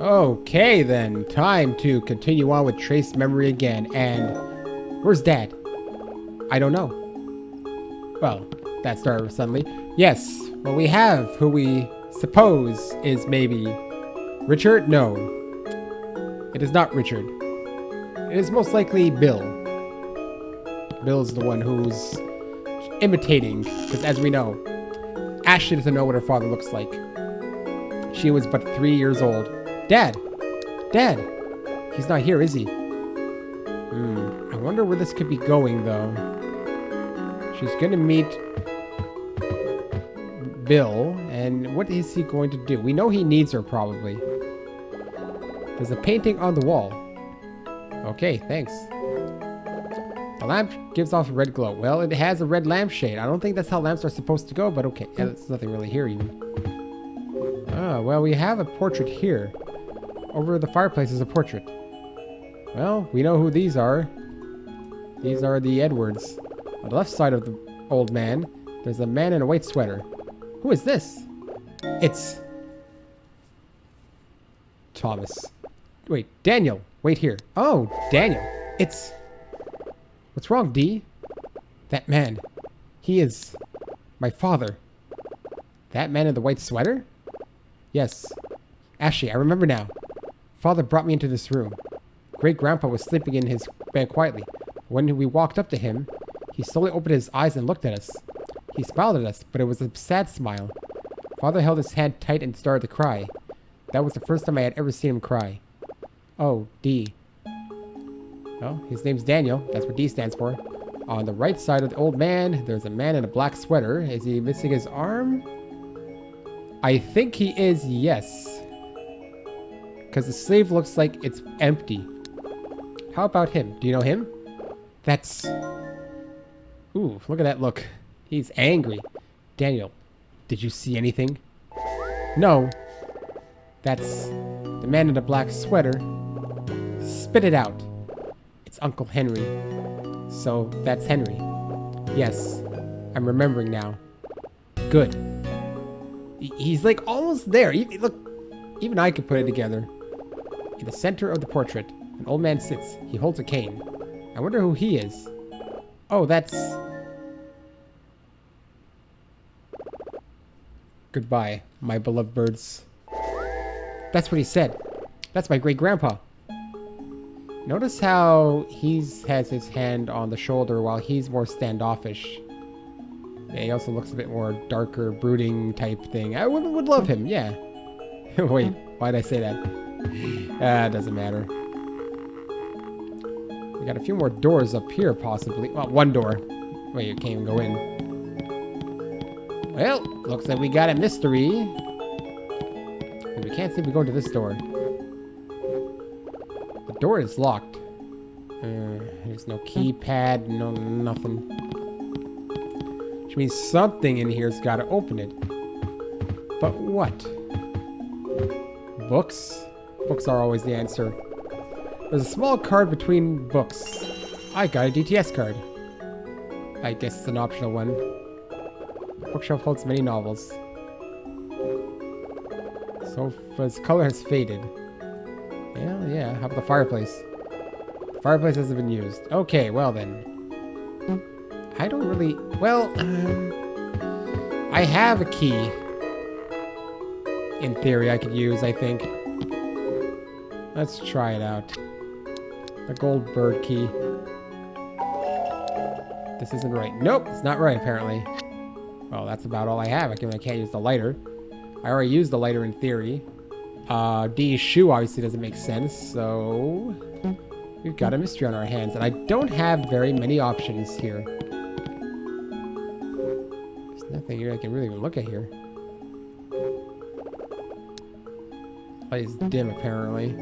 Okay then, time to continue on with Trace Memory again. And where's Dad? I don't know. Well, that started suddenly. Yes, well we have who we suppose is maybe Richard? No, it is not Richard. It is most likely Bill. Bill's the one who's imitating, because as we know, Ashley doesn't know what her father looks like. She was but 3 years old. Dad! Dad! He's not here, is he? I wonder where this could be going, though. She's gonna meet Bill, and what is he going to do? We know he needs her, probably. There's a painting on the wall. Okay, thanks. The lamp gives off a red glow. Well, it has a red lampshade. I don't think that's how lamps are supposed to go, but okay. Yeah, there's nothing really here, even. Ah, well, we have a portrait here. Over the fireplace is a portrait. Well, we know who these are. These are the Edwards. On the left side of the old man, there's a man in a white sweater. Who is this? It's... Thomas. Wait, Daniel. Wait here. Oh, Daniel. It's... What's wrong, Dee? That man. He is... my father. That man in the white sweater? Yes. Ashley, I remember now. Father brought me into this room. Great-grandpa was sleeping in his bed quietly. When we walked up to him, he slowly opened his eyes and looked at us. He smiled at us, but it was a sad smile. Father held his hand tight and started to cry. That was the first time I had ever seen him cry. Oh, D. Oh, his name's Daniel. That's what D stands for. On the right side of the old man, there's a man in a black sweater. Is he missing his arm? I think he is, yes. Because the sleeve looks like it's empty. How about him? Do you know him? That's... Ooh, look at that look. He's angry. Daniel, did you see anything? No. That's the man in the black sweater. Spit it out. It's Uncle Henry. So, that's Henry. Yes, I'm remembering now. Good. He's like almost there. Look, even I could put it together. In the center of the portrait, an old man sits. He holds a cane. I wonder who he is. Oh, that's... Goodbye, my beloved birds. That's what he said. That's my great-grandpa. Notice how he has his hand on the shoulder while he's more standoffish. Yeah, he also looks a bit more darker, brooding type thing. I would love him, yeah. Wait, why'd I say that? Doesn't matter. We got a few more doors up here, possibly. Well, one door. Wait, you can't even go in. Well, looks like we got a mystery. And we can't seem to go into this door. The door is locked. There's no keypad, no nothing. Which means something in here's got to open it. But what? Books? Books are always the answer. There's a small card between books. I got a DTS card. I guess it's an optional one. Bookshelf holds many novels. Sofa's color has faded. Well, yeah. How about the fireplace? The fireplace hasn't been used. Okay, well then. I don't really... Well, I have a key. In theory, I could use, I think. Let's try it out. The gold bird key. This isn't right. Nope, it's not right, apparently. Well, that's about all I have. I can't use the lighter. I already used the lighter in theory. D's shoe obviously doesn't make sense, so... We've got a mystery on our hands, and I don't have very many options here. There's nothing here I can really even look at here. Light is dim, apparently.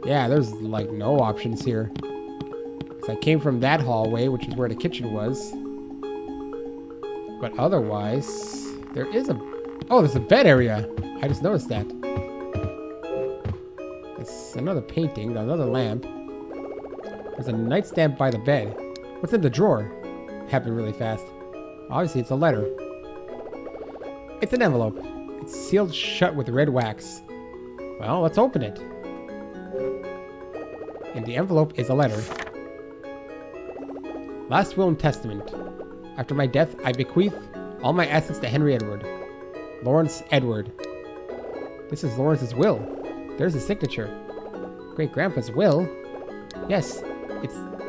Yeah, there's like no options here. So I came from that hallway, which is where the kitchen was. But otherwise, there is a... Oh, there's a bed area. I just noticed that. It's another painting, another lamp. There's a nightstand by the bed. What's in the drawer? Happened really fast. Obviously, it's a letter. It's an envelope. It's sealed shut with red wax. Well, let's open it. In the envelope is a letter. Last will and testament. After my death, I bequeath all my assets to Henry Edward. Lawrence Edward. This is Lawrence's will. There's his signature. Great Grandpa's will? Yes,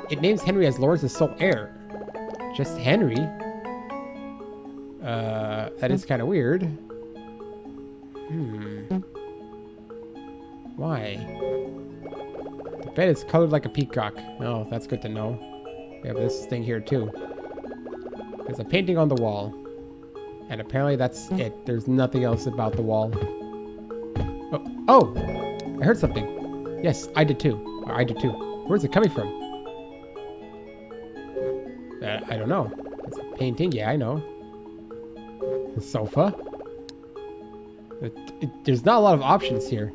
it names Henry as Lawrence's sole heir. Just Henry? That is kind of weird. Why? The bed is colored like a peacock. Oh, that's good to know. We have this thing here too. There's a painting on the wall. And apparently that's it. There's nothing else about the wall. Oh! I heard something. Yes, I did too. Or I did too. Where's it coming from? I don't know. It's a painting. Yeah, I know. The sofa. There's not a lot of options here.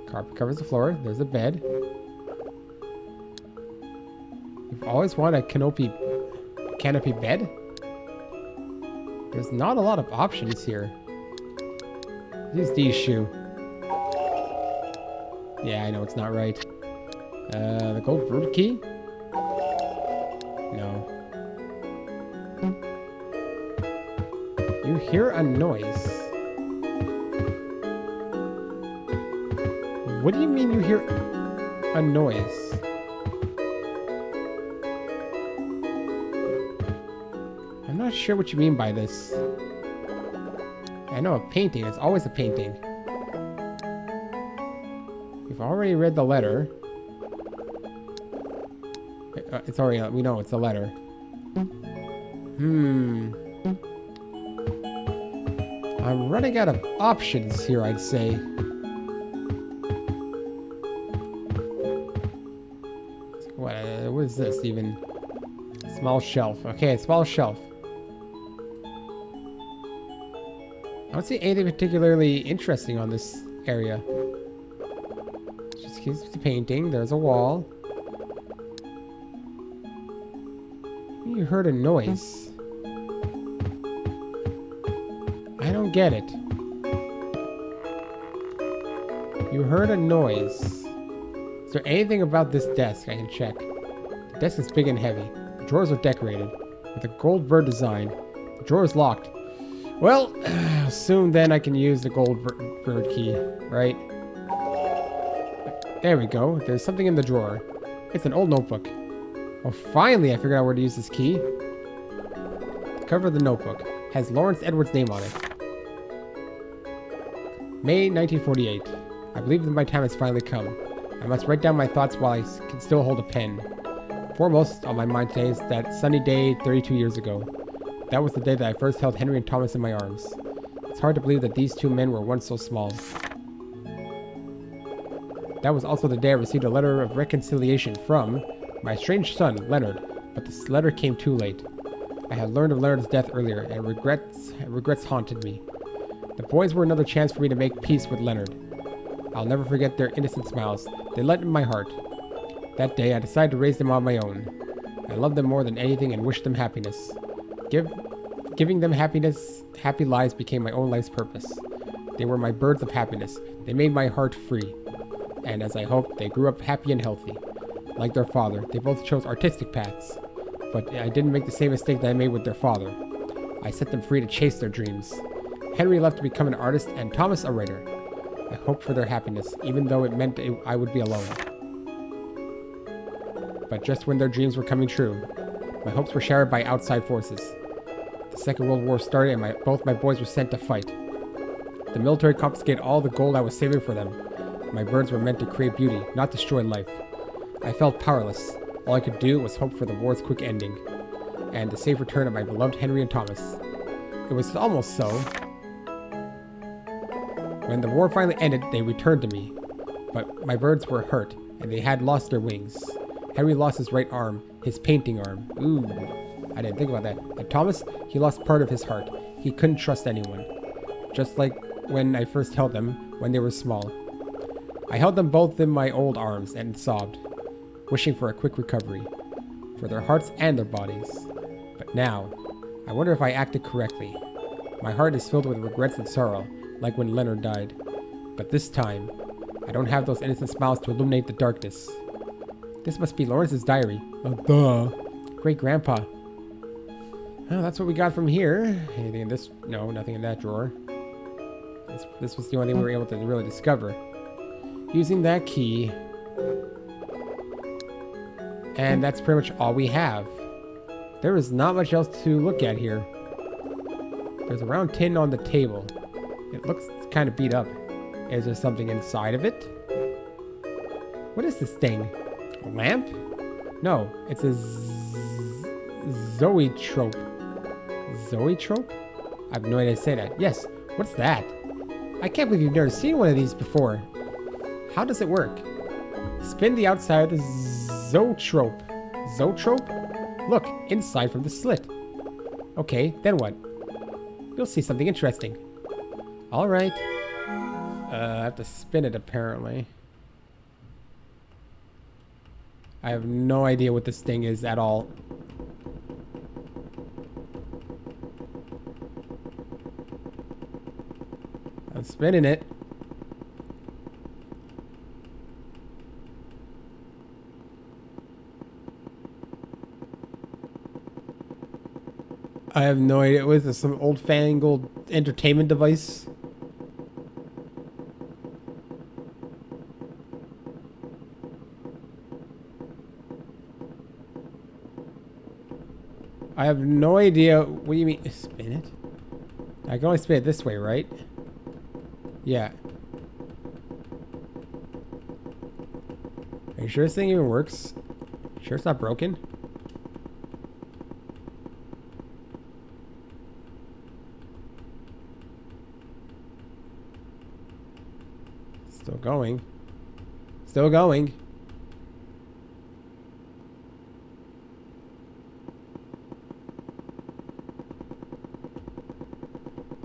Carpet covers the floor. There's a bed. You've always wanted a canopy bed? There's not a lot of options here. Use D's shoe. Yeah, I know it's not right. The gold root key? No. You hear a noise. What do you mean you hear a noise? I'm not sure what you mean by this. I know a painting. It's always a painting. We've already read the letter. It's already... We know it's a letter. I'm running out of options here, I'd say. What is this even? Small shelf. Okay, small shelf. I don't see anything particularly interesting on this area. Just keeps the painting. There's a wall. You heard a noise. I don't get it. You heard a noise. Is there anything about this desk I can check? The desk is big and heavy. The drawers are decorated with a gold bird design. The drawer is locked. Well, soon then I can use the gold bird key, right? There we go. There's something in the drawer. It's an old notebook. Well, finally I figured out where to use this key. The cover of the notebook has Lawrence Edward's name on it. May 1948. I believe that my time has finally come. I must write down my thoughts while I can still hold a pen. Foremost on my mind today is that sunny day 32 years ago. That was the day that I first held Henry and Thomas in my arms. It's hard to believe that these two men were once so small. That was also the day I received a letter of reconciliation from my estranged son, Leonard, but this letter came too late. I had learned of Leonard's death earlier, and regrets haunted me. The boys were another chance for me to make peace with Leonard. I'll never forget their innocent smiles. They lightened my heart. That day, I decided to raise them on my own. I loved them more than anything and wished them happiness. Giving them happy lives became my own life's purpose. They were my birds of happiness. They made my heart free. And as I hoped, they grew up happy and healthy. Like their father, they both chose artistic paths. But I didn't make the same mistake that I made with their father. I set them free to chase their dreams. Henry left to become an artist and Thomas a writer. I hoped for their happiness, even though it meant I would be alone. But just when their dreams were coming true, my hopes were shattered by outside forces. The Second World War started and both my boys were sent to fight. The military confiscated all the gold I was saving for them. My birds were meant to create beauty, not destroy life. I felt powerless. All I could do was hope for the war's quick ending, and the safe return of my beloved Henry and Thomas. It was almost so. When the war finally ended, they returned to me. But my birds were hurt, and they had lost their wings. Henry lost his right arm, his painting arm. Ooh, I didn't think about that. And Thomas, he lost part of his heart. He couldn't trust anyone. Just like when I first held them, when they were small. I held them both in my old arms and sobbed, wishing for a quick recovery, for their hearts and their bodies. But now, I wonder if I acted correctly. My heart is filled with regrets and sorrow, like when Leonard died. But this time, I don't have those innocent smiles to illuminate the darkness. This must be Lawrence's diary. Oh, duh. Great Grandpa. Oh, that's what we got from here. Anything in this? No, nothing in that drawer. This was the only thing we were able to really discover. Using that key. And that's pretty much all we have. There is not much else to look at here. There's a round tin on the table. It looks kind of beat up. Is there something inside of it? What is this thing? A lamp? No, it's a zoetrope. Zoetrope? I have no idea how to say that. Yes, what's that? I can't believe you've never seen one of these before. How does it work? Spin the outside of the zoetrope. Zoetrope? Look, inside from the slit. Okay, then what? You'll see something interesting. Alright. I have to spin it apparently. I have no idea what this thing is at all. I'm spinning it. I have no idea. Was this some old-fangled entertainment device? I have no idea. What do you mean? Spin it? I can only spin it this way, right? Yeah. Are you sure this thing even works? Sure it's not broken? Still going. Still going.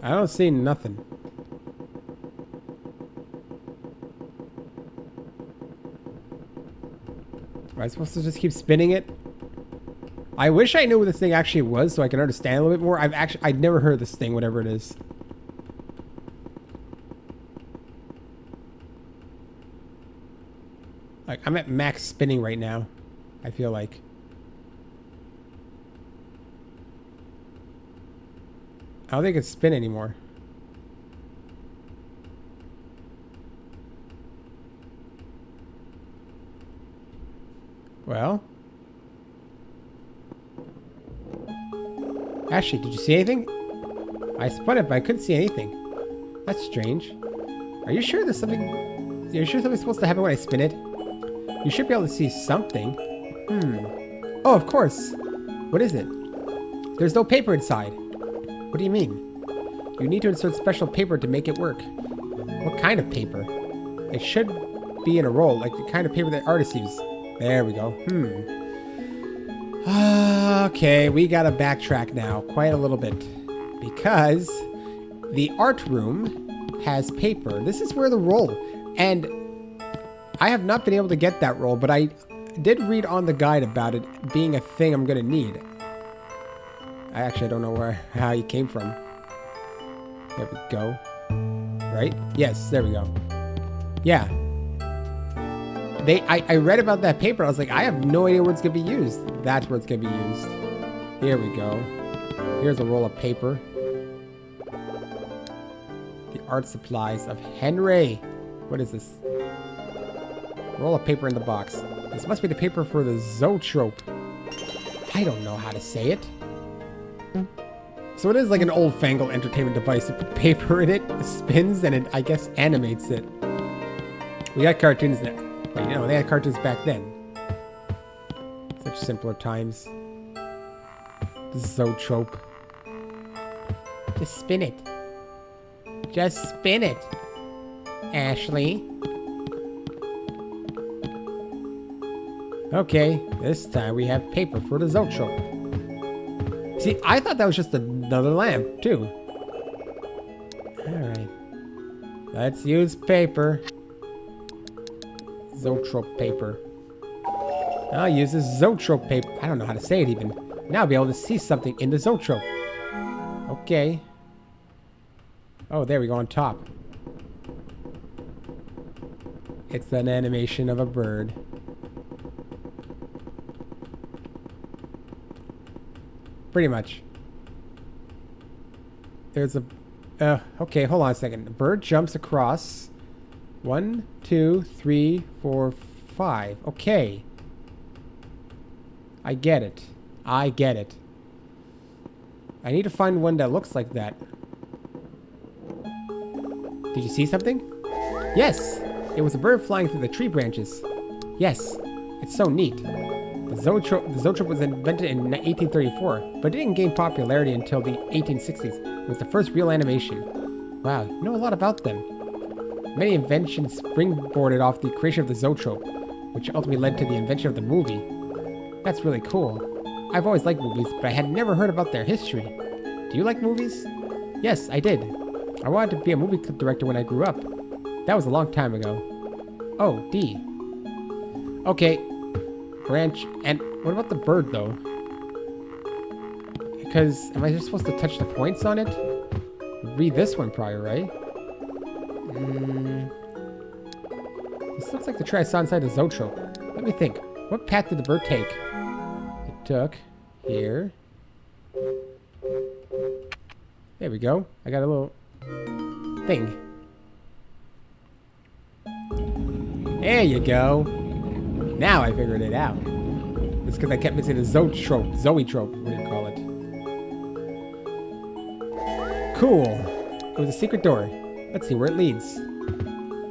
I don't see nothing. Am I supposed to just keep spinning it? I wish I knew what this thing actually was so I can understand a little bit more. I'd never heard of this thing, whatever it is. Like, I'm at max spinning right now, I feel like. I don't think it can spin anymore. Well. Ashley, did you see anything? I spun it, but I couldn't see anything. That's strange. Are you sure there's something... Are you sure something's supposed to happen when I spin it? You should be able to see something. Oh, of course. What is it? There's no paper inside. What do you mean? You need to insert special paper to make it work. What kind of paper? It should be in a roll, like the kind of paper that artists use. There we go. Okay, we gotta backtrack now quite a little bit. Because the art room has paper. This is where the roll. And I have not been able to get that roll, but I did read on the guide about it being a thing I'm gonna need. I don't know how he came from. There we go. Right? Yes, there we go. Yeah. I read about that paper. I was like, I have no idea where it's gonna be used. That's where it's gonna be used. Here we go. Here's a roll of paper. The art supplies of Henry. What is this? Roll of paper in the box. This must be the paper for the zoetrope. I don't know how to say it. So it is like an old-fangled entertainment device. You put paper in it, it spins, and it, I guess, animates it. We got cartoons now. Wait, no, they had cartoons back then. Such simpler times. The zoetrope. Just spin it. Just spin it. Ashley. Okay, this time we have paper for the zoetrope. See, I thought that was just another lamp, too. Alright. Let's use paper. Zoetrope paper. I'll use this zoetrope paper. I don't know how to say it even. Now I'll be able to see something in the zoetrope. Okay. Oh, there we go on top. It's an animation of a bird. Pretty much. There's a... okay, hold on a second. The bird jumps across. 1, 2, 3, 4, 5. Okay. I get it. I get it. I need to find one that looks like that. Did you see something? Yes! It was a bird flying through the tree branches. Yes. It's so neat. The zoetrope was invented in 1834, but it didn't gain popularity until the 1860s. It was the first real animation. Wow, you know a lot about them. Many inventions springboarded off the creation of the zoetrope, which ultimately led to the invention of the movie. That's really cool. I've always liked movies, but I had never heard about their history. Do you like movies? Yes, I did. I wanted to be a movie director when I grew up. That was a long time ago. Oh, D. Okay. Branch. And what about the bird, though? Because, am I just supposed to touch the points on it? Read this one probably, right? This looks like the tree I saw inside the zoetrope. Let me think. What path did the bird take? It took here. There we go. I got a little thing. There you go. Now I figured it out. It's because I kept missing the zoetrope. What do you call it? Cool. It was a secret door. Let's see where it leads.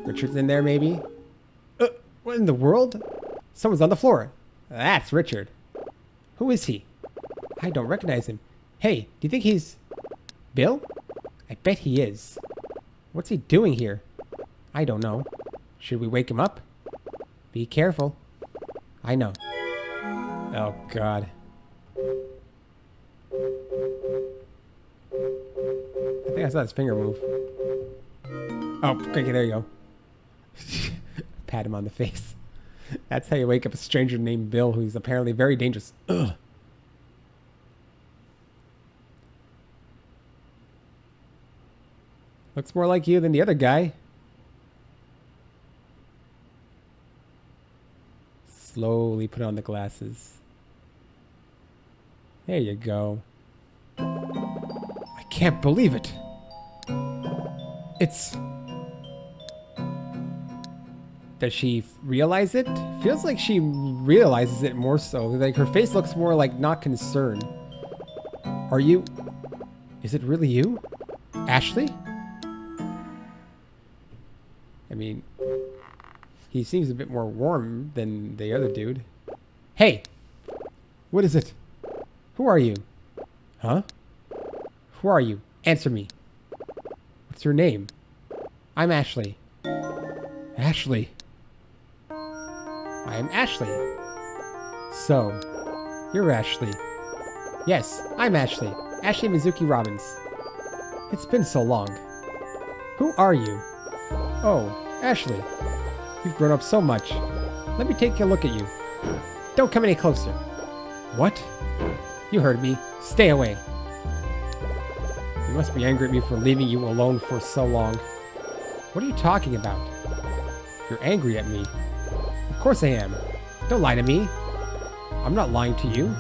Richard's in there, maybe? What in the world? Someone's on the floor. That's Richard. Who is he? I don't recognize him. Hey, do you think he's... Bill? I bet he is. What's he doing here? I don't know. Should we wake him up? Be careful. I know. Oh, God. I think I saw his finger move. Oh, okay, there you go. Pat him on the face. That's how you wake up a stranger named Bill, who's apparently very dangerous. Ugh. Looks more like you than the other guy. Slowly put on the glasses. There you go. I can't believe it. It's... Does she realize it? Feels like she realizes it more so. Like her face looks more like not concerned. Are you... Is it really you? Ashley? I mean... He seems a bit more warm than the other dude. Hey! What is it? Who are you? Huh? Who are you? Answer me. What's your name? I'm Ashley. Ashley. I am Ashley. So, you're Ashley. Yes, I'm Ashley. Ashley Mizuki Robbins. It's been so long. Who are you? Oh, Ashley. You've grown up so much. Let me take a look at you. Don't come any closer. What? You heard me. Stay away. You must be angry at me for leaving you alone for so long. What are you talking about? You're angry at me. Of course I am. Don't lie to me. I'm not lying to you.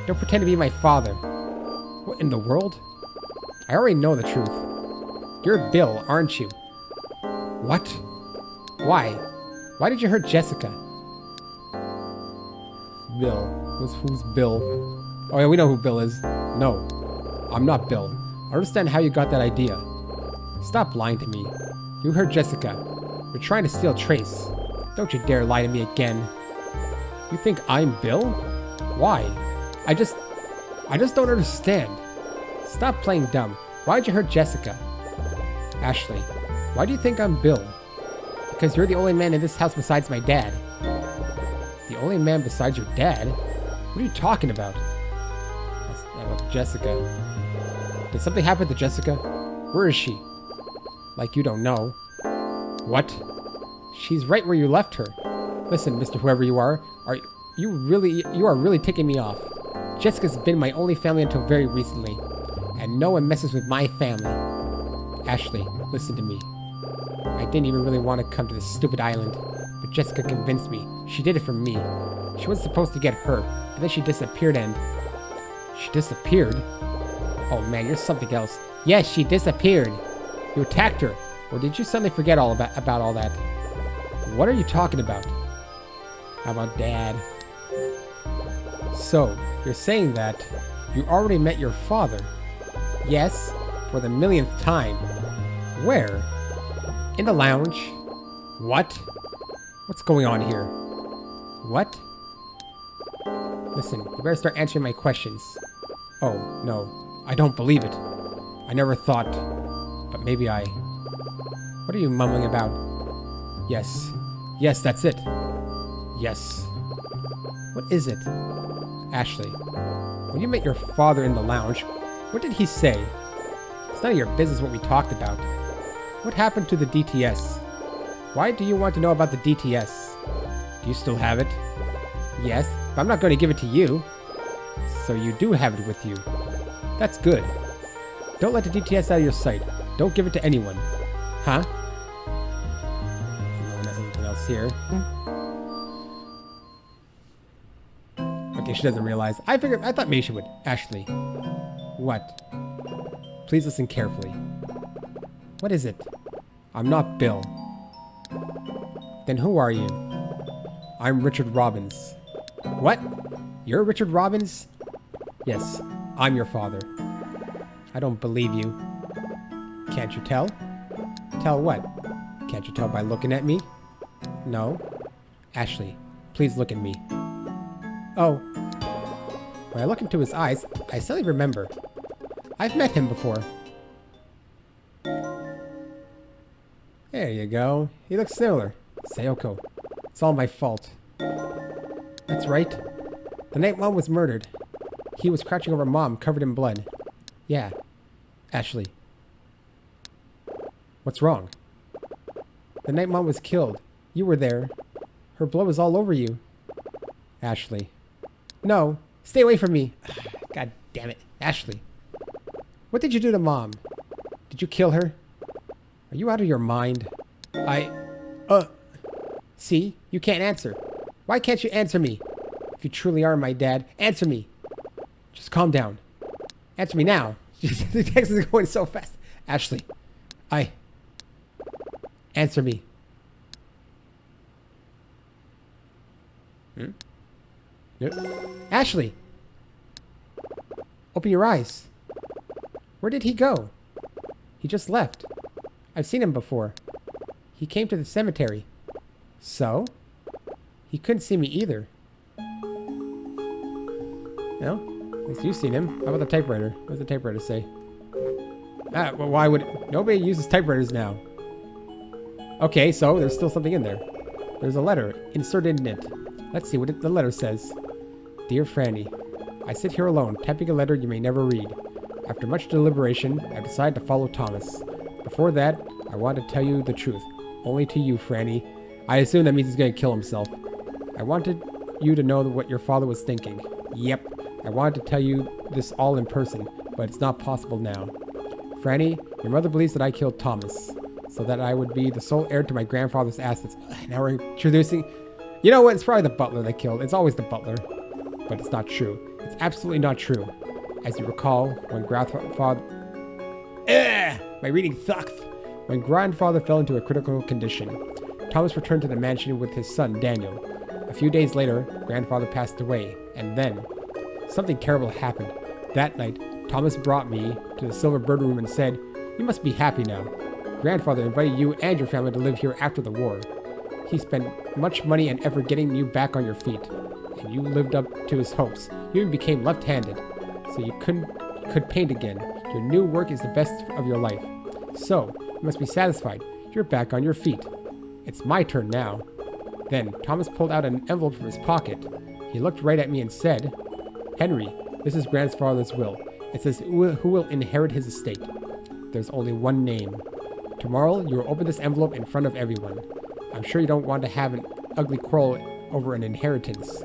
Don't pretend to be my father. What in the world? I already know the truth. You're Bill, aren't you? What? Why? Why did you hurt Jessica? Bill. Who's Bill? Oh yeah, we know who Bill is. No. I'm not Bill. I understand how you got that idea. Stop lying to me. You hurt Jessica. You're trying to steal Trace. Don't you dare lie to me again. You think I'm Bill? Why? I just don't understand. Stop playing dumb. Why'd you hurt Jessica? Ashley, why do you think I'm Bill? Because you're the only man in this house besides my dad. The only man besides your dad? What are you talking about? That's about Jessica. Did something happen to Jessica? Where is she? Like you don't know. What? She's right where you left her. Listen, Mr. Whoever you are really ticking me off. Jessica's been my only family until very recently. And no one messes with my family. Ashley, listen to me. I didn't even really want to come to this stupid island, but Jessica convinced me. She did it for me. She was supposed to get hurt, but then she disappeared and... She disappeared? Oh man, you're something else. Yes, she disappeared. You attacked her. Or did you suddenly forget all about all that? What are you talking about? How about Dad? So, you're saying that you already met your father? Yes, for the millionth time. Where? In the lounge. What? What's going on here? What? Listen, you better start answering my questions. Oh, no. I don't believe it. I never thought... But maybe I... What are you mumbling about? Yes. Yes, that's it. Yes. What is it? Ashley, when you met your father in the lounge, what did he say? It's none of your business what we talked about. What happened to the DTS? Why do you want to know about the DTS? Do you still have it? Yes, but I'm not going to give it to you. So you do have it with you. That's good. Don't let the DTS out of your sight. Don't give it to anyone. Huh? No one has anything else here. Okay, she doesn't realize. I thought maybe she would. Ashley. What? Please listen carefully. What is it? I'm not Bill. Then who are you? I'm Richard Robbins. What? You're Richard Robbins? Yes, I'm your father. I don't believe you. Can't you tell? Tell what? Can't you tell by looking at me? No. Ashley, please look at me. Oh. When I look into his eyes, I suddenly remember. I've met him before. There you go. He looks similar. Sayoko. It's all my fault. That's right. The night Mom was murdered. He was crouching over Mom, covered in blood. Yeah. Ashley. What's wrong? The night Mom was killed. You were there. Her blood was all over you. Ashley. No. Stay away from me. God damn it. Ashley. What did you do to Mom? Did you kill her? Are you out of your mind? See? You can't answer. Why can't you answer me? If you truly are my dad, answer me. Just calm down. Answer me now. The text is going so fast. Ashley. Answer me. Yep. Ashley. Open your eyes. Where did he go? He just left. I've seen him before. He came to the cemetery. So? He couldn't see me either. No? At least you've seen him. How about the typewriter? What does the typewriter say? Well, why would... Nobody uses typewriters now. Okay, so there's still something in there. There's a letter inserted in it. Let's see what the letter says. Dear Franny, I sit here alone, typing a letter you may never read. After much deliberation, I decided to follow Thomas. Before that, I want to tell you the truth. Only to you, Franny. I assume that means he's going to kill himself. I wanted you to know what your father was thinking. Yep, I wanted to tell you this all in person, but it's not possible now. Franny, your mother believes that I killed Thomas, so that I would be the sole heir to my grandfather's assets. Now we're introducing... You know what? It's probably the butler that killed. It's always the butler. But it's not true. It's absolutely not true. As you recall, when grandfather... My reading sucks. When grandfather fell into a critical condition, Thomas returned to the mansion with his son, Daniel. A few days later, grandfather passed away, and then... Something terrible happened. That night, Thomas brought me to the Silver Bird room and said, "You must be happy now. Grandfather invited you and your family to live here after the war. He spent much money and effort getting you back on your feet, and you lived up to his hopes. You even became left-handed, so you could paint again. Your new work is the best of your life. So, you must be satisfied. You're back on your feet. It's my turn now." Then, Thomas pulled out an envelope from his pocket. He looked right at me and said, "Henry, this is grandfather's will. It says who will inherit his estate. There's only one name. Tomorrow, you will open this envelope in front of everyone. I'm sure you don't want to have an ugly quarrel over an inheritance.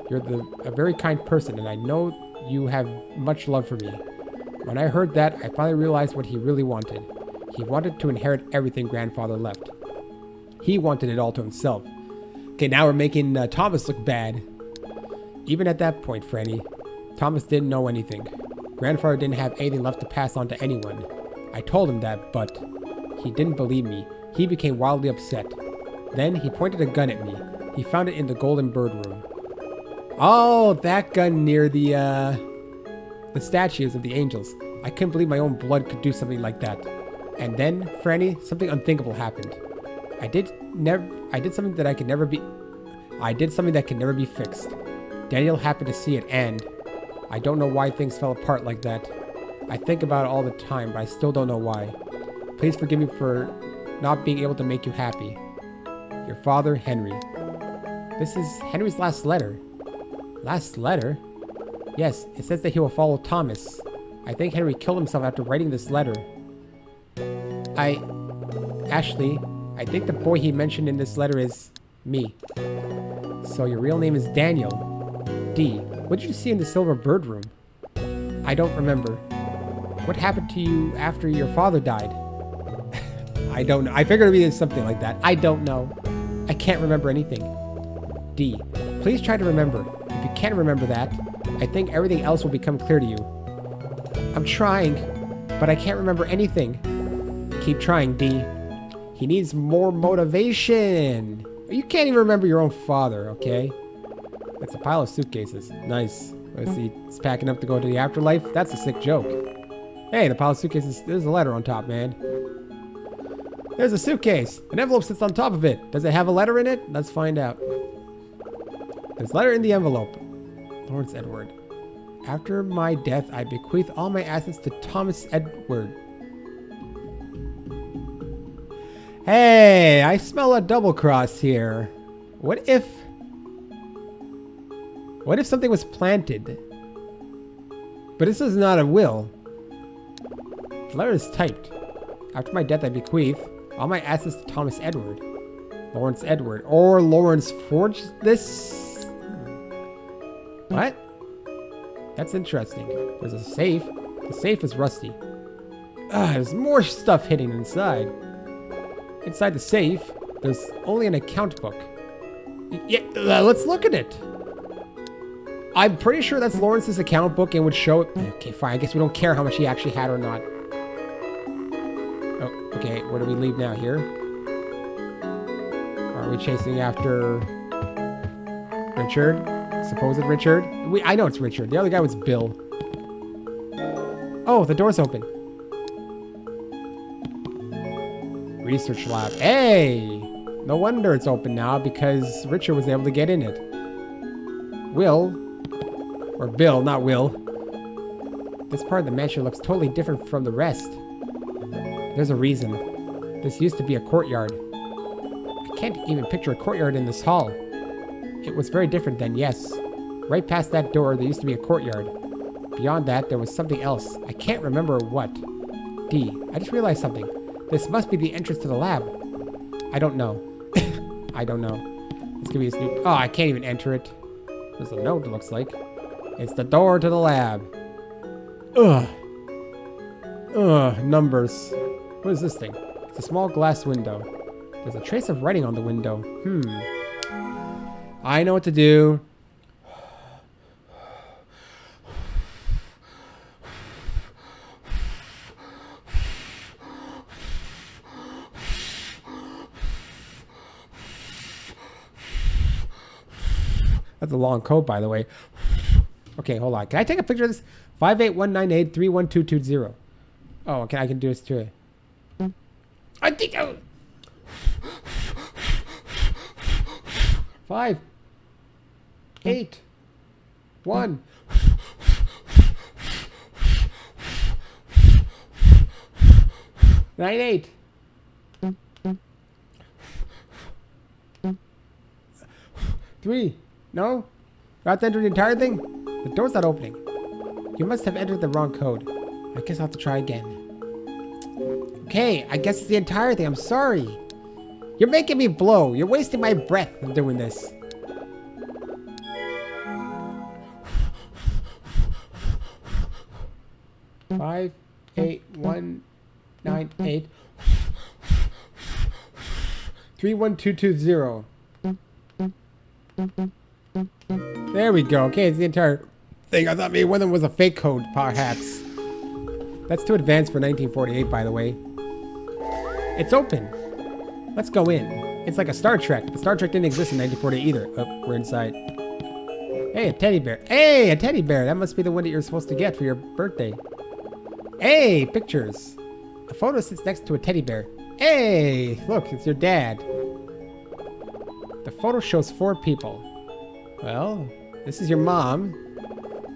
You're a very kind person, and I know you have much love for me. When I heard that, I finally realized what he really wanted. He wanted to inherit everything Grandfather left. He wanted it all to himself. Okay, now we're making Thomas look bad. Even at that point, Franny, Thomas didn't know anything. Grandfather didn't have anything left to pass on to anyone. I told him that, but he didn't believe me. He became wildly upset. Then he pointed a gun at me. He found it in the Golden Bird room. Oh, that gun near the statues of the angels. I couldn't believe my own blood could do something like that. And then, Franny, something unthinkable happened. I did something that could never be fixed. Daniel happened to see it, and I don't know why things fell apart like that. I think about it all the time, but I still don't know why. Please forgive me for not being able to make you happy. Your father, Henry. This is Henry's last letter. Last letter? Yes, it says that he will follow Thomas. I think Henry killed himself after writing this letter. Ashley, I think the boy he mentioned in this letter is me. So your real name is Daniel. D. What did you see in the Silver Bird room? I don't remember. What happened to you after your father died? I don't know. I figured it'd be something like that. I don't know. I can't remember anything. D. Please try to remember. If you can't remember that, I think everything else will become clear to you. I'm trying, but I can't remember anything. Keep trying, D. He needs more motivation. You can't even remember your own father, okay? It's a pile of suitcases. Nice. Let's see. He's packing up to go to the afterlife. That's a sick joke. Hey, the pile of suitcases. There's a letter on top, man. There's a suitcase. An envelope sits on top of it. Does it have a letter in it? Let's find out. There's a letter in the envelope. Lawrence Edward. After my death, I bequeath all my assets to Thomas Edward. Hey, I smell a double cross here. What if something was planted? But this is not a will. The letter is typed. After my death, I bequeath all my assets to Thomas Edward. Lawrence Edward. Or Lawrence forged this? What? That's interesting. There's a safe. The safe is rusty. There's more stuff hidden inside. Inside the safe, there's only an account book. Yeah, let's look at it. I'm pretty sure that's Lawrence's account book and would show it. Okay, fine. I guess we don't care how much he actually had or not. Oh, okay. Where do we leave now? Here? Are we chasing after Richard? Supposed Richard? I know it's Richard. The other guy was Bill. Oh, the door's open. Research lab. Hey! No wonder it's open now because Richard was able to get in it. Will, or Bill, not Will. This part of the mansion looks totally different from the rest. There's a reason. This used to be a courtyard. I can't even picture a courtyard in this hall. It was very different then, yes. Right past that door, there used to be a courtyard. Beyond that, there was something else. I can't remember what. D. I just realized something. This must be the entrance to the lab. I don't know. I don't know. This could be a new... Oh, I can't even enter it. There's a note, it looks like. It's the door to the lab. Ugh. Ugh, numbers. What is this thing? It's a small glass window. There's a trace of writing on the window. I know what to do. That's a long code, by the way. Okay, hold on. Can I take a picture of this? 58198-31220. Oh, okay, I can do this too. I think I... 5, 8, 1. 9, 8. 3. No? You have to enter the entire thing? The door's not opening. You must have entered the wrong code. I guess I'll have to try again. Okay, I guess it's the entire thing. I'm sorry. You're making me blow. You're wasting my breath doing this. 58198 31220. There we go. Okay, it's the entire thing. I thought maybe one of them was a fake code, perhaps. That's too advanced for 1948, by the way. It's open. Let's go in. It's like a Star Trek. But Star Trek didn't exist in 1948 either. Oh, we're inside. Hey, a teddy bear. Hey, a teddy bear. That must be the one that you're supposed to get for your birthday. Hey, pictures. A photo sits next to a teddy bear. Hey, look, it's your dad. The photo shows 4 people. Well, this is your mom.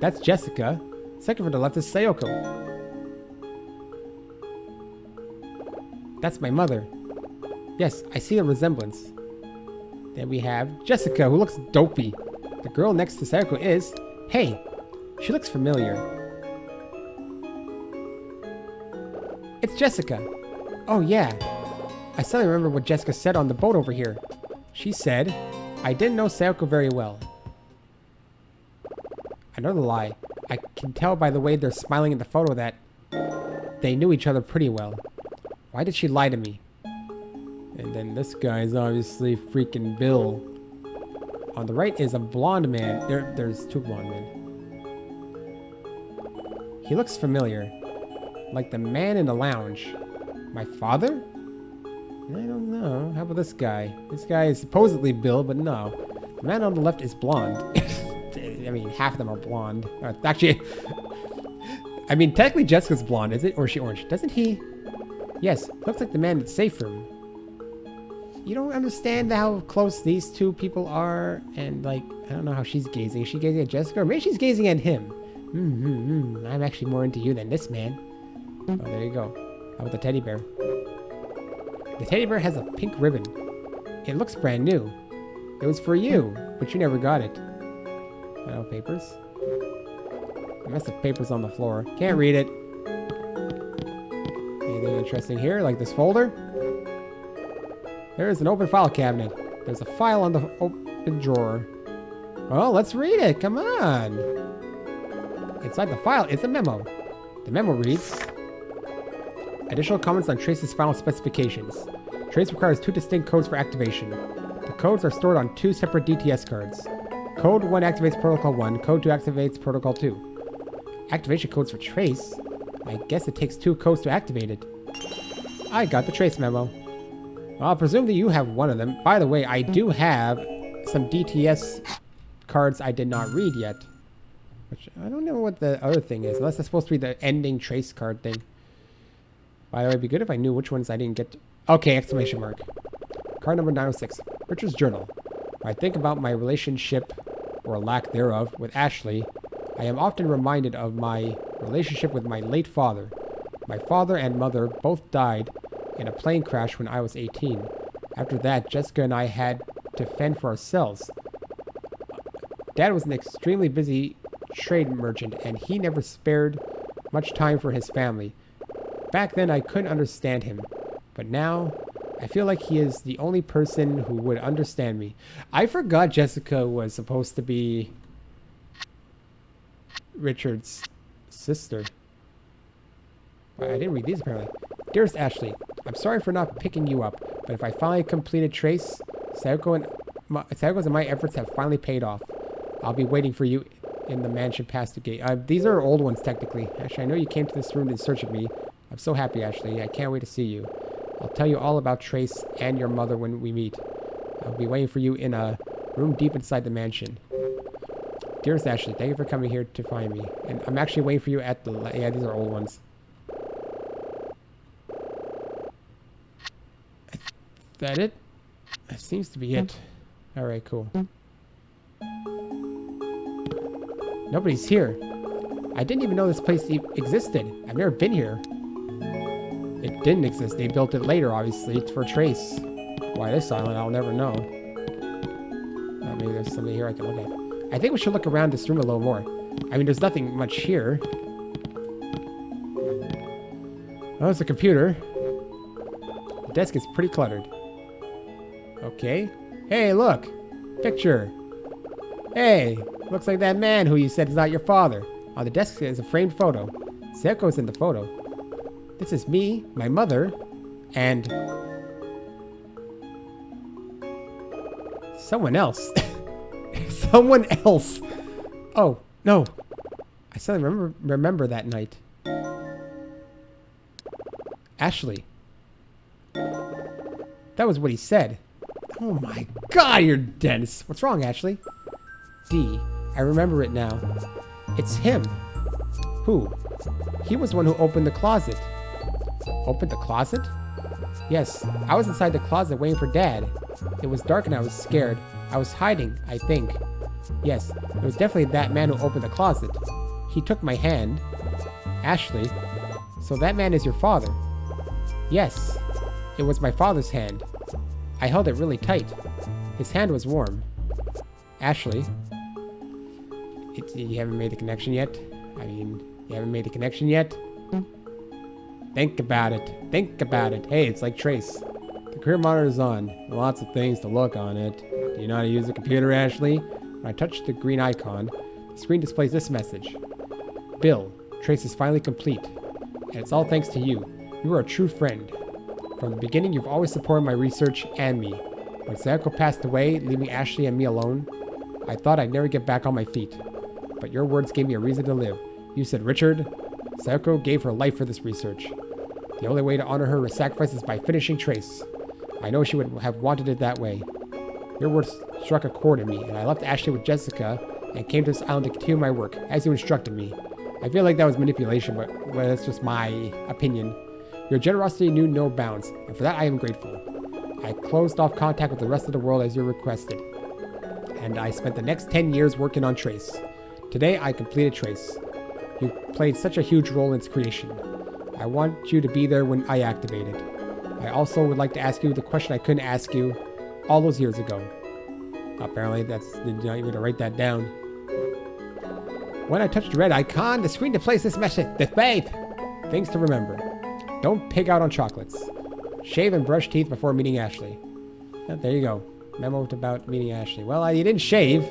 That's Jessica. Second from the left is Sayoko. That's my mother. Yes, I see a resemblance. Then we have Jessica, who looks dopey. The girl next to Sayoko is... Hey, she looks familiar. It's Jessica. Oh yeah. I suddenly remember what Jessica said on the boat over here. She said, I didn't know Sayoko very well. Another lie. I can tell by the way they're smiling in the photo that they knew each other pretty well. Why did she lie to me? And then this guy is obviously freaking Bill. On the right is a blonde man. There's 2 blonde men. He looks familiar. Like the man in the lounge. My father? I don't know. How about this guy? This guy is supposedly Bill, but no. The man on the left is blonde. I mean, half of them are blonde. Actually, I mean, technically Jessica's blonde, is it? Or is she orange? Doesn't he? Yes, looks like the man in the safe room. You don't understand how close these 2 people are, and like, I don't know how she's gazing. Is she gazing at Jessica? Or maybe she's gazing at him. I'm actually more into you than this man. Oh, there you go. How about the teddy bear? The teddy bear has a pink ribbon. It looks brand new. It was for you, but you never got it. Oh, papers. A mess of papers on the floor. Can't read it. Anything interesting here, like this folder? There is an open file cabinet. There's a file on the open drawer. Well, let's read it. Come on. Inside the file is a memo. The memo reads, additional comments on Trace's final specifications. Trace requires 2 distinct codes for activation. The codes are stored on 2 separate DTS cards. Code 1 activates Protocol 1. Code 2 activates Protocol 2. Activation codes for Trace? I guess it takes 2 codes to activate it. I got the Trace memo. Well, I'll presume that you have one of them. By the way, I do have some DTS cards I did not read yet. Which, I don't know what the other thing is. Unless it's supposed to be the ending Trace card thing. By the way, it'd be good if I knew which ones I didn't get. Okay, exclamation mark. Card number 906. Richard's journal. When I think about my relationship, or lack thereof, with Ashley, I am often reminded of my relationship with my late father. My father and mother both died in a plane crash when I was 18. After that, Jessica and I had to fend for ourselves. Dad was an extremely busy trade merchant, and he never spared much time for his family. Back then, I couldn't understand him, but now I feel like he is the only person who would understand me. I forgot Jessica was supposed to be Richard's sister. I didn't read these apparently. Dearest Ashley, I'm sorry for not picking you up, but if I finally completed Trace, Sayoko's and my efforts have finally paid off. I'll be waiting for you in the mansion past the gate. These are old ones technically. Actually, I know you came to this room in search of me. I'm so happy, Ashley. I can't wait to see you. I'll tell you all about Trace and your mother when we meet. I'll be waiting for you in a room deep inside the mansion. Dearest Ashley, thank you for coming here to find me. And I'm actually waiting for you at the... Yeah, these are old ones. Is that it? That seems to be it. Alright, cool. Nobody's here. I didn't even know this place existed. I've never been here. It didn't exist. They built it later, obviously. It's for Trace. Why this island, I'll never know. Maybe there's something here I can look at. I think we should look around this room a little more. I mean, there's nothing much here. Oh, it's a computer. The desk is pretty cluttered. Okay. Hey, look. Picture. Hey, looks like that man who you said is not your father. On the desk is a framed photo. Sayoko's in the photo. This is me, my mother, and someone else. Someone else. Oh, no. I suddenly remember that night. Ashley. That was what he said. Oh my god, you're dense. What's wrong, Ashley? D. I remember it now. It's him. Who? He was the one who opened the closet. Opened the closet? Yes, I was inside the closet waiting for Dad. It was dark and I was scared. I was hiding, I think. Yes, it was definitely that man who opened the closet. He took my hand. Ashley, so that man is your father? Yes, it was my father's hand. I held it really tight. His hand was warm. Ashley, you haven't made the connection yet? I mean, you haven't made the connection yet? Think about it. Think about it. Hey, it's like Trace. The career monitor is on. Lots of things to look on it. Do you know how to use a computer, Ashley? When I touch the green icon, the screen displays this message. Bill, Trace is finally complete. And it's all thanks to you. You are a true friend. From the beginning, you've always supported my research and me. When Sayoko passed away, leaving Ashley and me alone, I thought I'd never get back on my feet. But your words gave me a reason to live. You said, Richard, Sayoko gave her life for this research. The only way to honor her sacrifice is by finishing Trace. I know she would have wanted it that way. Your words struck a chord in me, and I left Ashley with Jessica and came to this island to continue my work, as you instructed me. I feel like that was manipulation, but well, that's just my opinion. Your generosity knew no bounds, and for that I am grateful. I closed off contact with the rest of the world as you requested, and I spent the next 10 years working on Trace. Today I completed Trace. You played such a huge role in its creation. I want you to be there when I activate it. I also would like to ask you the question I couldn't ask you all those years ago. Apparently did not even write that down. When I touch the red icon, the screen displays this message. Faith! Things to remember. Don't pig out on chocolates. Shave and brush teeth before meeting Ashley. There you go. Memo about meeting Ashley. Well, you didn't shave.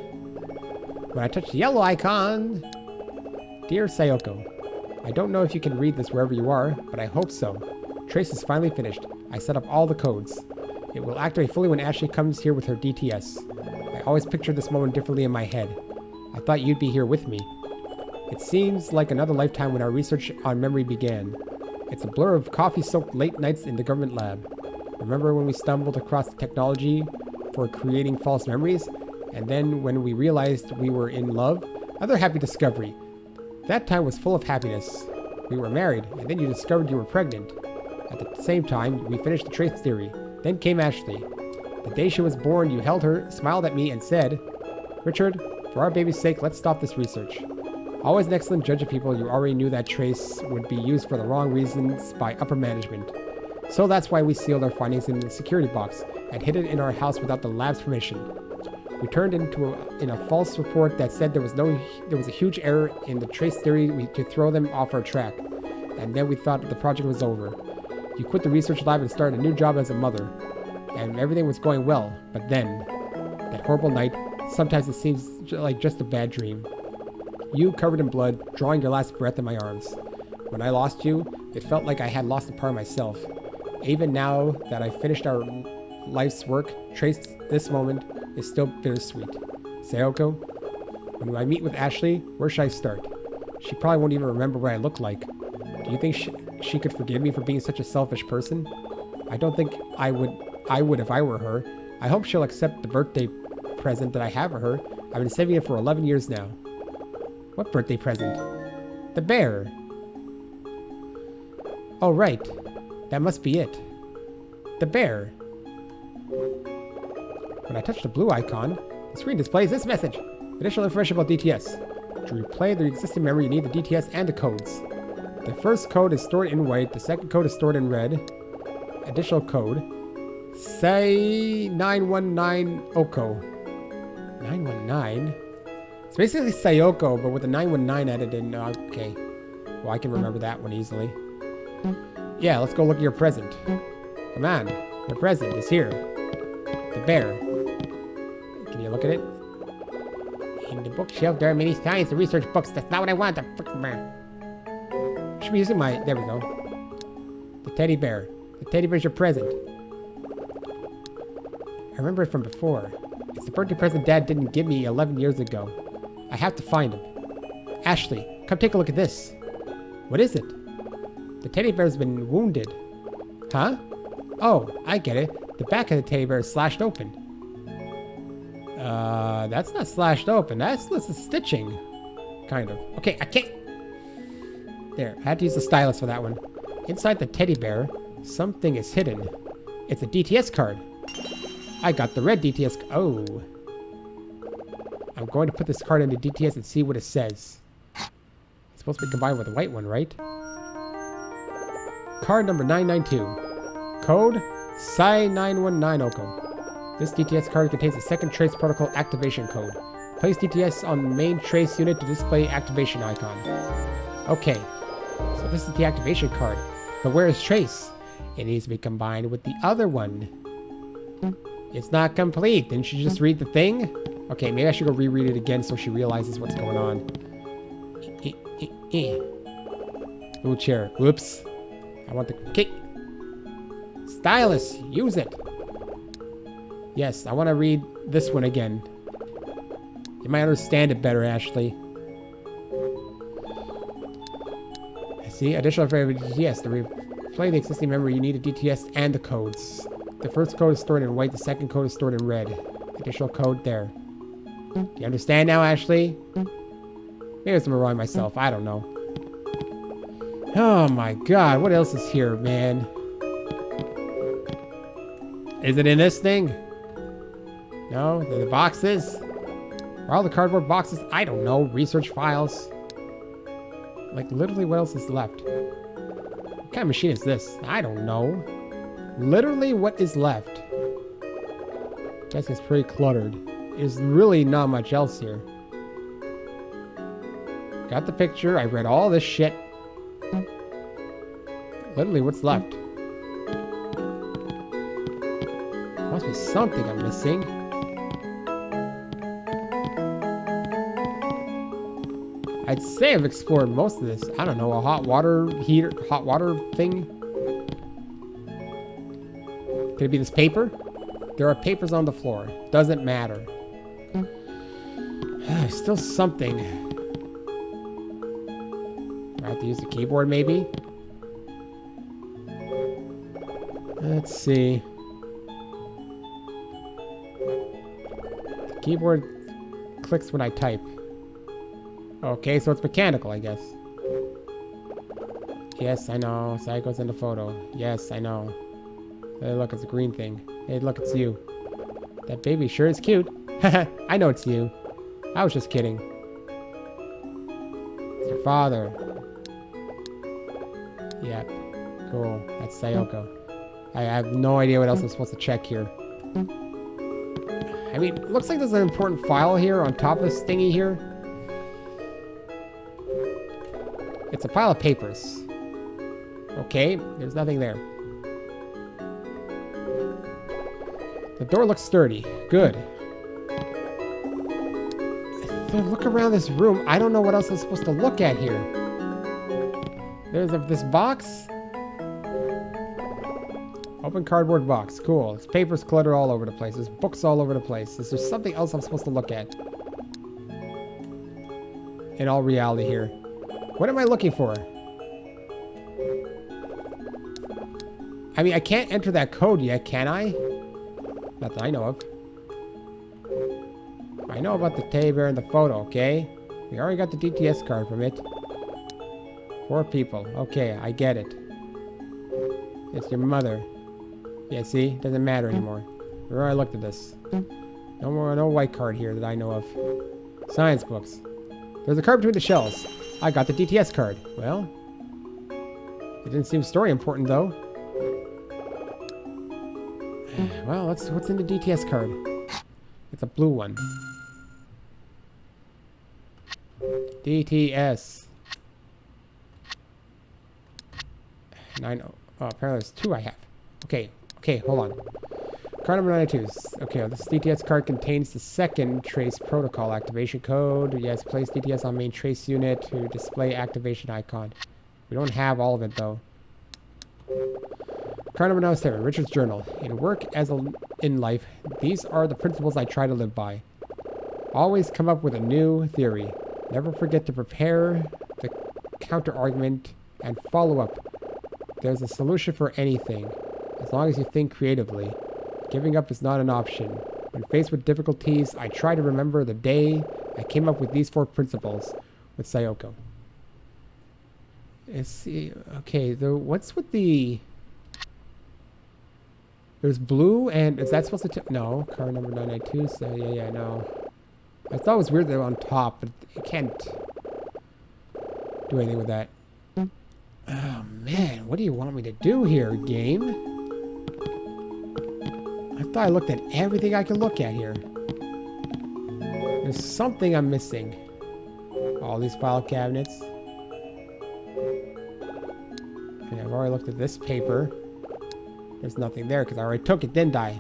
When I touch the yellow icon... Dear Sayoko, I don't know if you can read this wherever you are, but I hope so. Trace is finally finished. I set up all the codes. It will activate fully when Ashley comes here with her DTS. I always pictured this moment differently in my head. I thought you'd be here with me. It seems like another lifetime when our research on memory began. It's a blur of coffee-soaked late nights in the government lab. Remember when we stumbled across the technology for creating false memories? And then when we realized we were in love? Another happy discovery. That time was full of happiness. We were married, and then you discovered you were pregnant. At the same time, we finished the Trace theory. Then came Ashley. The day she was born, you held her, smiled at me, and said, Richard, for our baby's sake, let's stop this research. Always an excellent judge of people, you already knew that Trace would be used for the wrong reasons by upper management. So that's why we sealed our findings in the security box and hid it in our house without the lab's permission. We turned in a false report that said there was a huge error in the Trace theory to throw them off our track. And then we thought the project was over. You quit the research lab and started a new job as a mother. And everything was going well, but then, that horrible night, sometimes it seems like just a bad dream. You, covered in blood, drawing your last breath in my arms. When I lost you, it felt like I had lost a part of myself. Even now that I've finished our life's work, Trace, this moment is still bittersweet. Sayoko, when I meet with Ashley, where should I start? She probably won't even remember what I look like. Do you think she could forgive me for being such a selfish person? I don't think I would if I were her. I hope she'll accept the birthday present that I have for her. I've been saving it for 11 years now. What birthday present? The bear. Oh, right. That must be it. The bear. When I touch the blue icon, the screen displays this message. Additional information about DTS. To replay the existing memory, you need the DTS and the codes. The first code is stored in white. The second code is stored in red. Additional code. Say 919 Oko. 919? It's basically Sayoko, but with the 919 added in. Okay. Well, I can remember that one easily. Yeah, let's go look at your present. Come on. Your present is here. The bear. Can you look at it? In the bookshelf, there are many science and research books. That's not what I want. The frickin' bear. should be using my... There we go. The teddy bear. The teddy bear's your present. I remember it from before. It's the birthday present Dad didn't give me 11 years ago. I have to find him. Ashley, come take a look at this. What is it? The teddy bear's been wounded. Huh? Oh, I get it. The back of the teddy bear is slashed open. That's not slashed open. That's stitching. Kind of. Okay, I can't... There, I had to use the stylus for that one. Inside the teddy bear, something is hidden. It's a DTS card. I got the red DTS... Oh. I'm going to put this card into DTS and see what it says. It's supposed to be combined with the white one, right? Card number 992. Code Psi919 This DTS card contains a second trace protocol activation code. Place DTS on the main trace unit to display activation icon. Okay, so this is the activation card. But where is trace? It needs to be combined with the other one. It's not complete. Didn't you just read the thing? Okay, maybe I should go reread it again so she realizes what's going on. Wheelchair. Whoops. I want the... Okay. Stylus. Use it. Yes, I want to read this one again. You might understand it better, Ashley. See, additional for DTS. To replay the existing memory, you need a DTS and the codes. The first code is stored in white, the second code is stored in red. Additional code there. Do you understand now, Ashley? Maybe I'm wrong myself. I don't know. Oh my god, what else is here, man? Is it in this thing? No? The boxes? Are all the cardboard boxes? I don't know. Research files? Like, literally, what else is left? What kind of machine is this? I don't know. Literally, what is left? Guess it's pretty cluttered. There's really not much else here. Got the picture. I read all this shit. Literally, what's left? Must be something I'm missing. I'd say I've explored most of this. I don't know, a hot water heater, hot water thing? Could it be this paper? There are papers on the floor. Doesn't matter. Still something. I have to use the keyboard, maybe? Let's see. The keyboard clicks when I type. Okay, so it's mechanical, I guess. Yes, I know. Side goes in the photo. Yes, I know. Hey, look, it's a green thing. Hey, look, it's you. That baby sure is cute. I know it's you. I was just kidding. It's your father. Yep. Cool. That's Sayoko. I have no idea what else I'm supposed to check here. I mean, it looks like there's an important file here on top of this thingy here. It's a pile of papers. Okay, there's nothing there. The door looks sturdy. Good. Look around this room. I don't know what else I'm supposed to look at here. There's this box. Open cardboard box. Cool. There's papers cluttered all over the place. There's books all over the place. Is there something else I'm supposed to look at? In all reality here. What am I looking for? I mean, I can't enter that code yet, can I? Not that I know of. I know about the teddy bear and the photo, okay? We already got the DTS card from it. 4 people. Okay, I get it. It's your mother. Yeah, see? Doesn't matter anymore. We already looked at this. No white card here that I know of. Science books. There's a card between the shells. I got the DTS card. Well, it didn't seem story important though. Well, what's in the DTS card? It's a blue one. DTS. 9. Oh, apparently there's 2 I have. Okay, hold on. Card number 92. Okay, this DTS card contains the second trace protocol activation code. Yes, place DTS on main trace unit to display activation icon. We don't have all of it, though. Card number 97, Richard's journal. In work as in life, these are the principles I try to live by. Always come up with a new theory. Never forget to prepare the counter-argument and follow up. There's a solution for anything, as long as you think creatively. Giving up is not an option. When faced with difficulties, I try to remember the day I came up with these 4 principles with Sayoko. Let's see. Okay, what's with the... There's blue, and is that supposed to... No, card number 992, so yeah, no. I thought it was weird they're on top, but it can't do anything with that. Oh, man, what do you want me to do here, game? I thought I looked at everything I could look at here. There's something I'm missing. All these file cabinets. Okay, I've already looked at this paper. There's nothing there because I already took it, didn't I?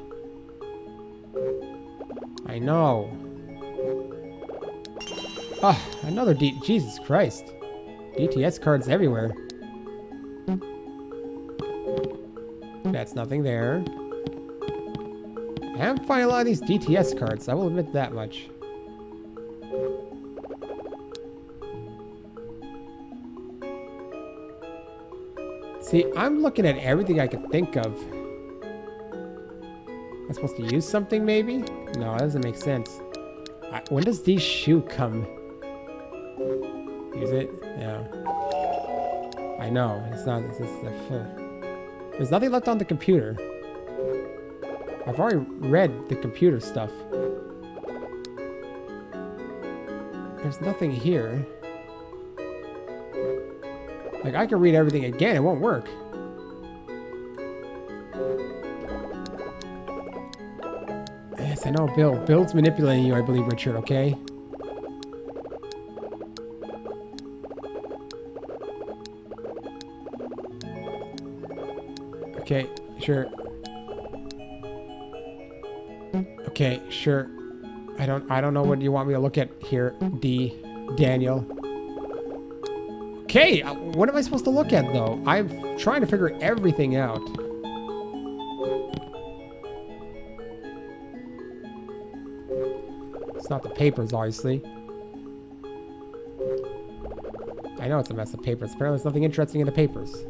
I know. Ah, another Jesus Christ. DTS cards everywhere. That's nothing there. I am finding a lot of these DTS cards, I will admit that much. See, I'm looking at everything I could think of. Am I supposed to use something, maybe? No, that doesn't make sense. When does these shoe come? Use it? Yeah. I know. It's not... There's nothing left on the computer. I've already read the computer stuff. There's nothing here. Like, I can read everything again, it won't work. Yes, I know, Bill. Bill's manipulating you, I believe, Richard, okay? Okay, sure. Okay, sure. I don't know what you want me to look at here, Daniel. Okay, what am I supposed to look at, though? I'm trying to figure everything out. It's not the papers, obviously. I know it's a mess of papers. Apparently there's nothing interesting in the papers.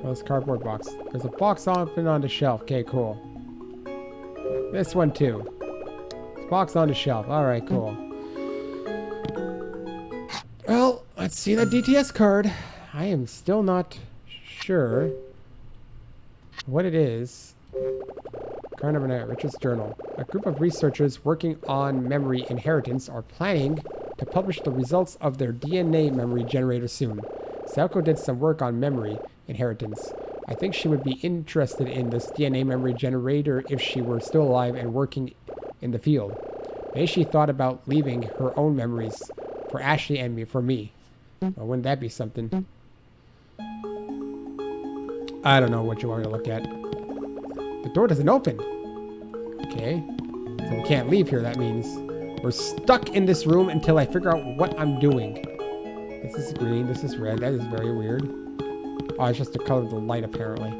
Oh, this cardboard box. There's a box open on the shelf. Okay, cool. This one, too. Box on the shelf. Alright, cool. Well, let's see that DTS card. I am still not sure what it is. Card number 9, Richard's journal. A group of researchers working on memory inheritance are planning to publish the results of their DNA memory generator soon. Sayoko did some work on memory inheritance. I think she would be interested in this DNA memory generator if she were still alive and working in the field. Maybe she thought about leaving her own memories for Ashley and me, for me. Well, wouldn't that be something? I don't know what you want me to look at. The door doesn't open. Okay. So we can't leave here, that means. We're stuck in this room until I figure out what I'm doing. This is green, this is red. That is very weird. Oh, it's just the color of the light, apparently.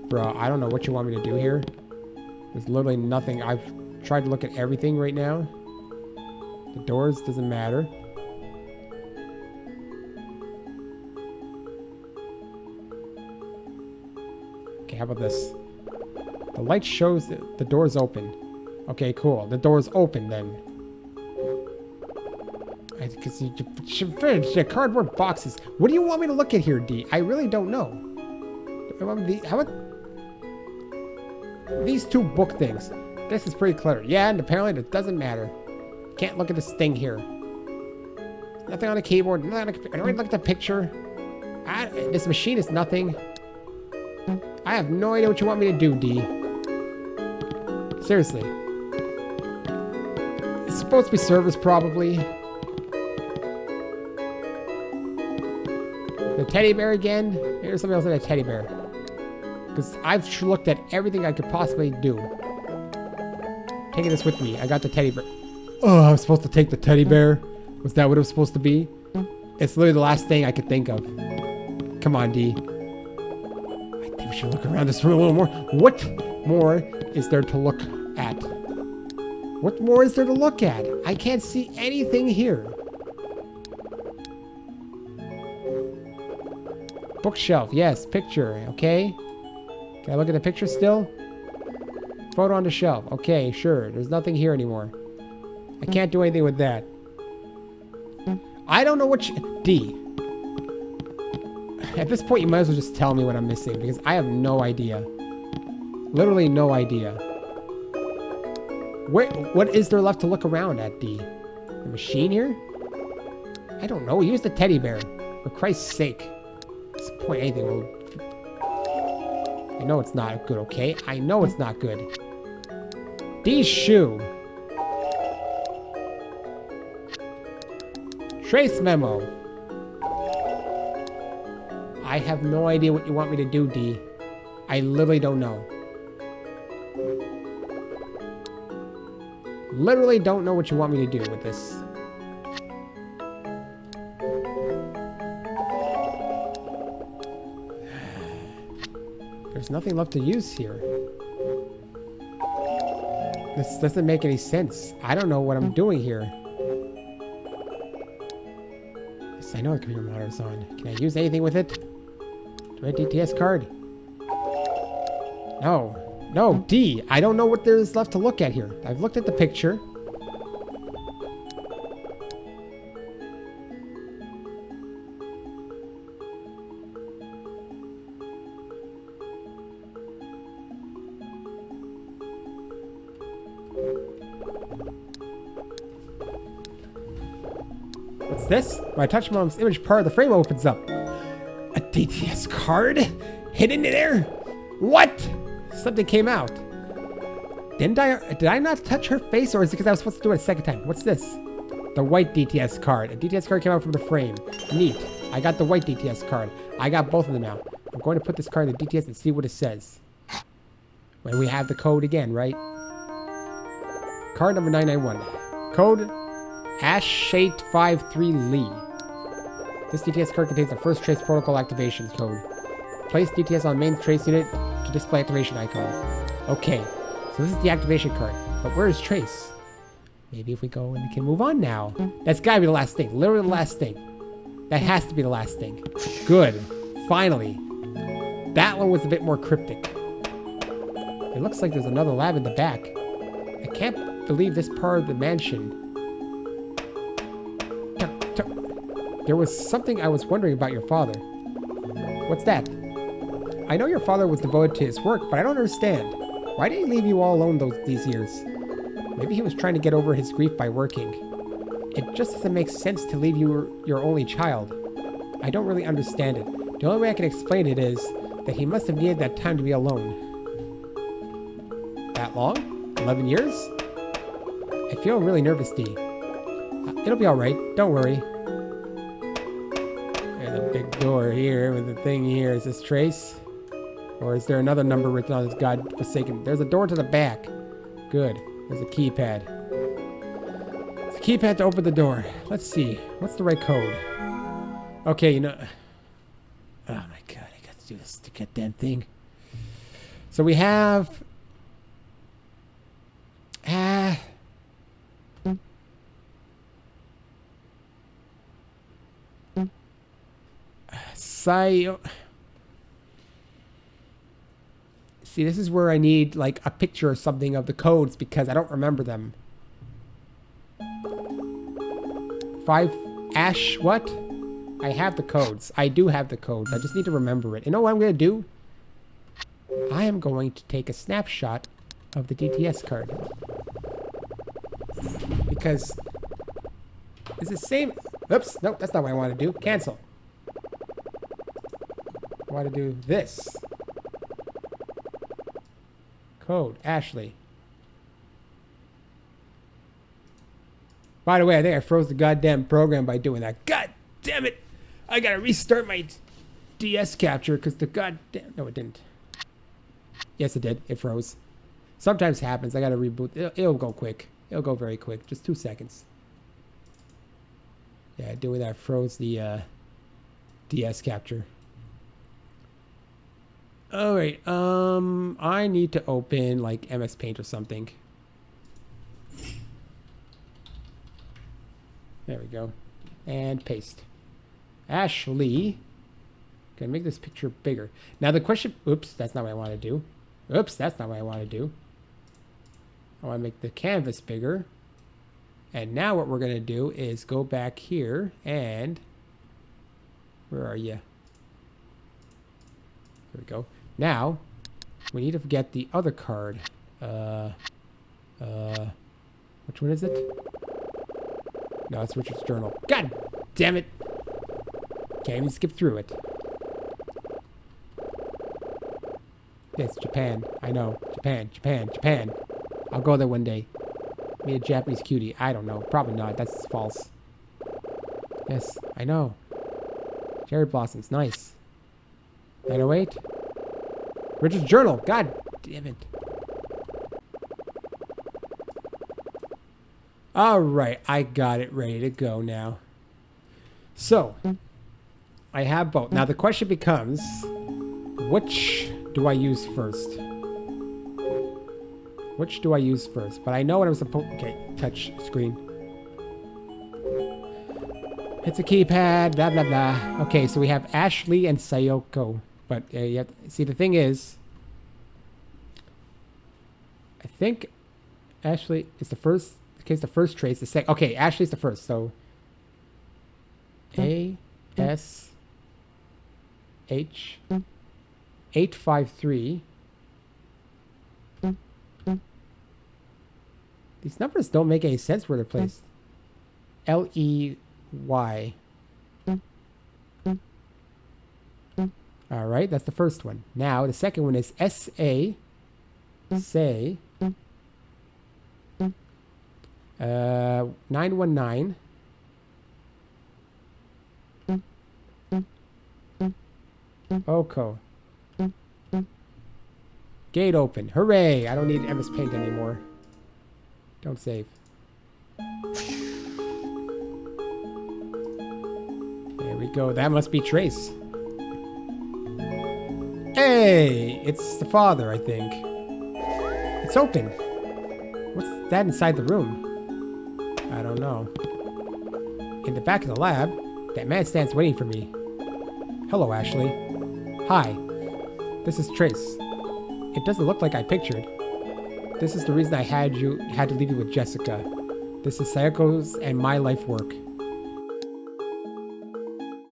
Bro, I don't know what you want me to do here. There's literally nothing. I've tried to look at everything right now. The doors doesn't matter. Okay, how about this? The light shows that the door's open. Okay, cool. The door's open then. Because the cardboard boxes. What do you want me to look at here, D? I really don't know. How about these two book things? This is pretty cluttered. Yeah, and apparently it doesn't matter. Can't look at this thing here. Nothing on the keyboard. Nothing on the computer. I don't even look at the picture. This machine is nothing. I have no idea what you want me to do, D. Seriously. It's supposed to be servers, probably. The teddy bear again? Here's something else than a teddy bear. Because I've looked at everything I could possibly do. Taking this with me. I got the teddy bear. Oh, I was supposed to take the teddy bear? Was that what it was supposed to be? It's literally the last thing I could think of. Come on, D. I think we should look around this room a little more. What more is there to look at? What more is there to look at? I can't see anything here. Bookshelf, yes. Picture, okay. Can I look at the picture still? Photo on the shelf. Okay, sure. There's nothing here anymore. I can't do anything with that. I don't know what D. At this point, you might as well just tell me what I'm missing, because I have no idea. Literally no idea. What is there left to look around at, D? The machine here? I don't know. Use the teddy bear. For Christ's sake. What's the point? Anything will... I know it's not good, okay? I know it's not good. D's shoe. Trace memo. I have no idea what you want me to do, D. I literally don't know. Literally don't know what you want me to do with this. There's nothing left to use here. This doesn't make any sense. I don't know what I'm doing here. Yes, I know the computer monitor's on. Can I use anything with it? Do I have a DTS card? No. No, D. I don't know what there's left to look at here. I've looked at the picture. What's this? When I touch Mom's image, part of the frame opens up. A DTS card? Hidden in there? What? Something came out. Did I not touch her face, or is it because I was supposed to do it a second time? What's this? The white DTS card. A DTS card came out from the frame. Neat. I got the white DTS card. I got both of them now. I'm going to put this card in the DTS and see what it says. When we have the code again, right? Card number 991. Code Ash853 Lee. This DTS card contains the first trace protocol activation code. Place DTS on main trace unit to display activation icon. Okay, so this is the activation card. But where is Trace? Maybe if we go and we can move on now. That's gotta be the last thing. Literally the last thing. That has to be the last thing. Good. Finally. That one was a bit more cryptic. It looks like there's another lab in the back. I can't believe this part of the mansion. There was something I was wondering about your father. What's that? I know your father was devoted to his work, but I don't understand. Why did he leave you all alone these years? Maybe he was trying to get over his grief by working. It just doesn't make sense to leave you your only child. I don't really understand it. The only way I can explain it is that he must have needed that time to be alone. That long? 11 years? I feel really nervous, D. It'll be alright. Don't worry. There's a big door here with a thing here. Is this Trace? Or is there another number written on this godforsaken? There's a door to the back. Good. There's a keypad. There's a keypad to open the door. Let's see. What's the right code? Okay, you know... Oh my god, I got to do this goddamn thing. So we have... See, this is where I need like a picture or something of the codes because I don't remember them. 5 Ash what? I have the codes. I do have the codes. I just need to remember it. You know what I'm going to do? I am going to take a snapshot of the DTS card. Because it's the same... Oops, nope, that's not what I want to do. Cancel. I want to do this. Code, Ashley. By the way, I think I froze the goddamn program by doing that. God damn it! I gotta restart my DS capture because the goddamn... No, it didn't. Yes, it did. It froze. Sometimes happens. I gotta reboot. It'll go quick. It'll go very quick. Just 2 seconds. Yeah, doing that froze the DS capture. Alright, I need to open like MS Paint or something. There we go. And paste. Ashley. Gonna make this picture bigger. Now the question, oops, that's not what I want to do. Oops, that's not what I want to do. I want to make the canvas bigger. And now what we're gonna do is go back here and, where are you? There we go. Now, we need to get the other card. Which one is it? No, it's Richard's journal. God damn it! Can't even skip through it. Yes, Japan. I know. Japan, Japan, Japan. I'll go there one day. Meet a Japanese cutie. I don't know. Probably not. That's false. Yes, I know. Cherry blossoms. Nice. 908. Richard's journal. God damn it. Alright, I got it ready to go now. So, I have both. Now the question becomes, which do I use first? Which do I use first? But I know what I'm supposed... Okay, touch screen. It's a keypad, blah, blah, blah. Okay, so we have Ashley and Sayoko. But you have to, see, the thing is, I think Ashley is the first... Okay, the first trace, the second. Okay, Ashley's the first. So A S H 853. These numbers don't make any sense where they're placed. LEY. All right, that's the first one. Now the second one is SA. Say. 919. Oko. Gate open. Hooray! I don't need MS Paint anymore. Don't save. There we go. That must be Trace. Hey! It's the father, I think. It's open. What's that inside the room? I don't know. In the back of the lab, that man stands waiting for me. Hello, Ashley. Hi. This is Trace. It doesn't look like I pictured. This is the reason I had to leave you with Jessica. This is Sayoko's and my life work.